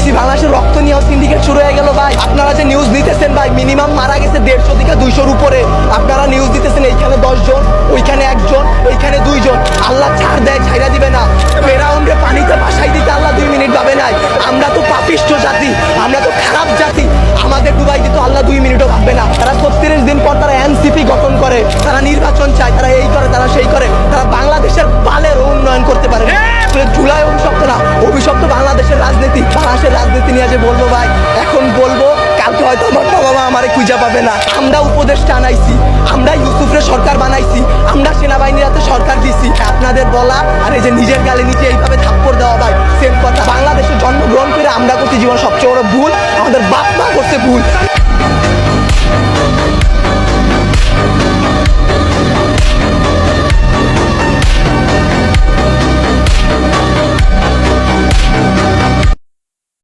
দিছি, বাংলাদেশের রক্ত নিয়ে সিন্ডিকেট শুরু হয়ে গেল ভাই। আপনারা যে নিউজ দিতেছেন ভাই, মিনিমাম মারা গেছে 150 থেকে 200-র উপরে। আপনারা নিউজ দিতেছেন এইখানে 10 জন, ওইখানে 1 জন, ওইখানে 2 জন। আল্লাহ ছাড় দেয়, ছাইরা দিবে না। ফেরাউনকে পানিতে ভাসাই দিতে আল্লাহ 2 মিনিট ভাবে নাই। আমরা তো পাপিষ্ঠ জাতি, আমরা তো খারাপ জাতি, আমাদের ডুবাই দিতে আল্লাহ 2 মিনিটও ভাববে না। তারা 36 দিন পর তারা এনসিপি গঠন করে, তারা নির্বাচন চায়, তারা এই করে, তারা সেই করে, তারা বাংলাদেশের বালের উন্নয়ন করতে পারে না। জুলাই অভিশপ্ত না, অভিশপ্ত বাংলাদেশের রাজনীতি। বাংলাদেশের রাজনীতি নিয়ে যে বলবো ভাই, এখন বলবো, কালকে হয়তো আমার বাবা আমারে খুঁজে পাবে না। আমরা উপদেষ্টা আনাইছি, আমরা ইউসুফরে সরকার বানাইছি, আমরা সেনাবাহিনীর হাতে সরকার দিছি। আপনাদের বলা আর এই যে নিজের গালে নিচে এইভাবে থাপ্পড় দেওয়া ভাই সেম কথা। বাংলাদেশে জন্মগ্রহণ করে আমরা করছি জীবন সবচেয়ে বড় ভুল, আমাদের বাপ মা করছে ভুল।